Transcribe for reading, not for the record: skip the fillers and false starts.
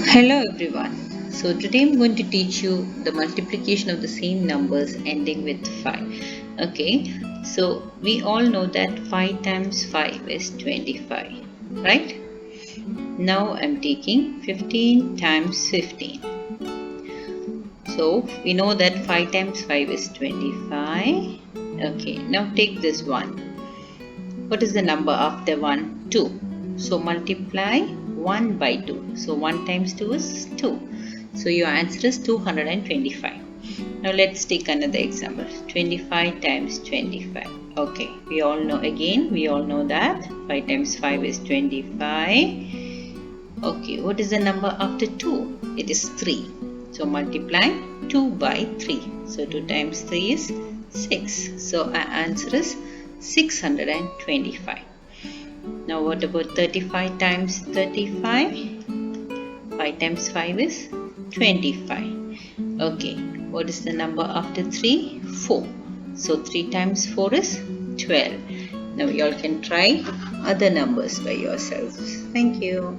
Hello everyone. So today I'm going to teach you the multiplication of the same numbers ending with 5. Okay. So we all know that 5 times 5 is 25, right? Now I'm taking 15 times 15. So we know that 5 times 5 is 25. Okay. Now take this one. What is the number after 1? 2. So multiply 1 by 2. So 1 times 2 is 2. So your answer is 225. Now let's take another example. 25 times 25. Okay, we all know that 5 times 5 is 25. Okay, what is the number after 2? It is 3. So multiply 2 by 3. So 2 times 3 is 6. So our answer is 625. Now what about 35 times 35? 5 times 5 is 25. Okay, what is the number after 3? 4. So 3 times 4 is 12. Now you all can try other numbers by yourselves. Thank you.